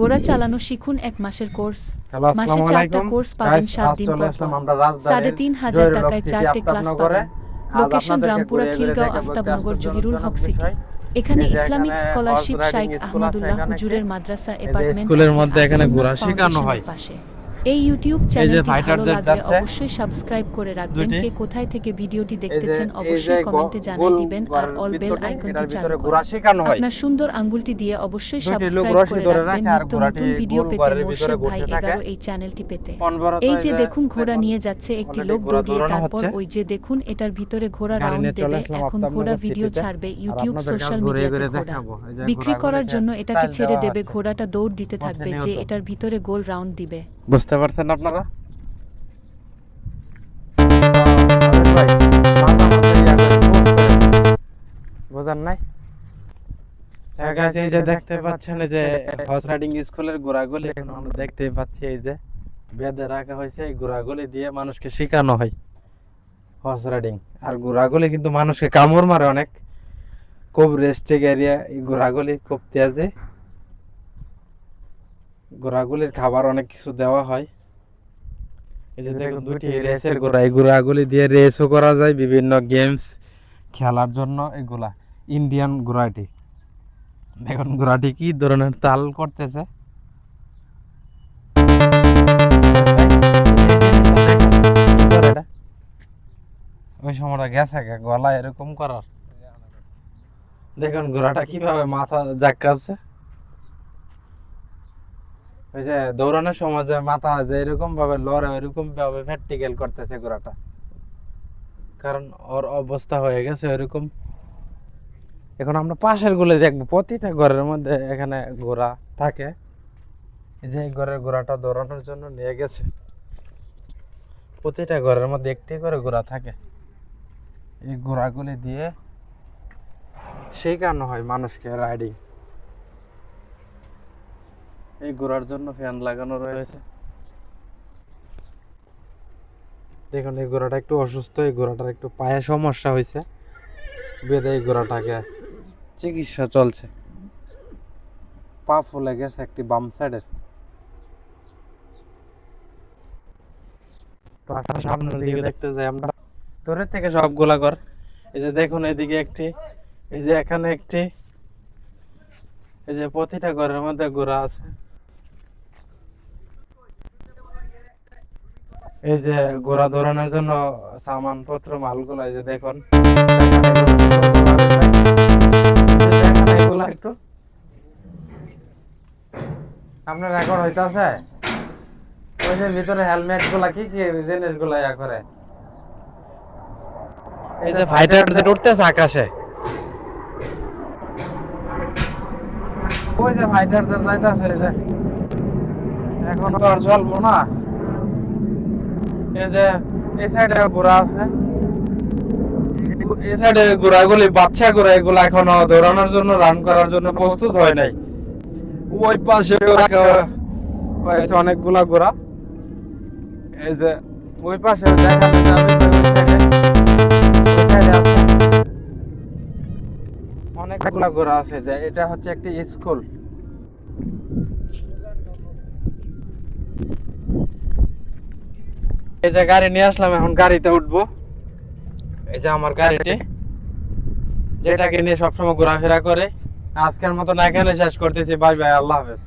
ঘোড়া চালানো শিখুন 1 মাসের কোর্স। মাসে 4টা কোর্স পাবেন 7 দিন পর। 3,500 টাকায় 4টে ক্লাস পাবেন। Location Rampura, Khilgaon, Aftabnagar, Zahirul Haque city. এখানে ইসলামিক স্কলারশিপ, শাইখ আহমদুল্লাহ হুজুরের মাদ্রাসা, অ্যাপার্টমেন্ট স্কুলের মধ্যে এখানে ঘোড়া শেখানো হয়। এই ইউটিউব চ্যানেলটি ভালো লাগলে অবশ্যই সাবস্ক্রাইব করে রাখবেন। কে কোথায় থেকে ভিডিওটি দেখতেছেন অবশ্যই কমেন্টে জানিয়ে দিবেন আর অল বেল আইকনটি চালু করুন। আপনার সুন্দর আঙ্গুলটি দিয়ে অবশ্যই সাবস্ক্রাইব করে রাখবেন নিত্য নতুন ভিডিও পেতে। মোর্শেদ ভাই 11 এই চ্যানেলটি পেতে। এই যে দেখুন ঘোড়া নিয়ে যাচ্ছে একটি লোক দৌড়িয়ে, তারপর ওই যে দেখুন এটার ভিতরে ঘোড়া রাউন্ড দেবে। এখন ঘোড়া ভিডিও ছাড়বে ইউটিউব সোশ্যাল মিডিয়াতে। ঘোড়া বিক্রি করার জন্য এটাকে ছেড়ে দেবে, ঘোড়াটা দৌড় দিতে থাকবে যে এটার ভিতরে গোল রাউন্ড দিবে। বুঝতে পারছেন আপনারা? বুঝান নাই? এই যে দেখতে পাচ্ছেন এই যে হর্স রাইডিং স্কুলের ঘোড়াগুলি আমরা দেখতে পাচ্ছি, এই যে বেঁধে রাখা হয়েছে। এই ঘোড়াগুলি দিয়ে মানুষকে শেখানো হয় হর্স রাইডিং। আর ঘোড়াগুলি কিন্তু মানুষকে কামড় মারে অনেক, খুব রেস্ট্রিক এরিয়া। এই ঘোড়াগুলি খুব তেজে, ঘোড়াগুলির খাবার অনেক কিছু দেওয়া হয়। এই যে দেখুন দুটি রেসের ঘোড়া, এই ঘোড়াগুলি দিয়ে রেসও করা যায় বিভিন্ন গেমস খেলার জন্য। এগুলা ইন্ডিয়ান ঘোড়াটি, দেখুন ঘোড়াটি কি ধরনের তাল করতেছে। ওই সময়টা গেছে গলা এরকম করার, দেখুন ঘোড়াটা কিভাবে মাথা জাক্কাচ্ছে। ওই যে দৌড়ানোর সময় যে মাথা যে এরকম ভাবে লড়ে, এরকম ভাবে প্র্যাকটিক্যাল করতেছে ঘোড়াটা, কারণ ওর অবস্থা হয়ে গেছে এরকম। এখন আমরা পাশের গুলো দেখবো, প্রতিটা ঘরের মধ্যে এখানে ঘোড়া থাকে। এই যে ঘরের ঘোড়াটা দৌড়ানোর জন্য নিয়ে গেছে, প্রতিটা ঘরের মধ্যে একটি করে ঘোড়া থাকে। এই ঘোড়াগুলি দিয়ে শেখানো হয় মানুষকে রাইডিং। এই ঘোড়ার জন্য ফ্যান লাগানো রয়েছে। দেখুন এই ঘোড়াটা একটু অসুস্থ, এই ঘোড়াটার একটু পায়ে সমস্যা হয়েছে, বেঁধে এই ঘোড়াটাকে চিকিৎসা চলছে। পা ফুলে গেছে একটি বাম সাইডের। তো আসলে সামনের দিকে দেখতে যাই আমরা, দূরের থেকে সবগুলা ঘর। এই যে দেখুন এদিকে একটি, এই যে এখানে একটি, এই যে প্রতিটা ঘরের মধ্যে ঘোড়া আছে। এই যে ঘোড়া দৌড়ানোর জন্য সামানপত্র মালগুলো, এই যে দেখুন এগুলা একটু আপনার রেকর্ড হইতাছে। ওই যে ভিতরে হেলমেট গুলা কি কি জিনিস গুলা ইয়া করে, এই যে ফাইটার জেট উঠতেছে আকাশে, ওই যে ফাইটার জেট যাইতাছে। এই যে এখন তো আর চলবো না। এই যে এই সাইডে ঘোড়া আছে, এই সাইডে ঘোড়াগুলি বাচ্চা ঘোড়া, এগুলা এখনো দৌড়ানোর জন্য রান করার জন্য প্রস্তুত হয় নাই। ওই পাশে হয়েছে অনেকগুলা ঘোড়া, এই যে ওই পাশে দেখানো যাবে অনেকগুলা ঘোড়া আছে। যে এটা হচ্ছে একটি স্কুল। এই যে গাড়ি নিয়ে আসলাম, এখন গাড়িতে উঠবো। এই যে আমার গাড়িটি, যেটাকে নিয়ে সবসময় ঘোরাফেরা করে। আজকের মতন এখানে শেষ করতেছি। বাই বাই, আল্লাহ হাফেজ।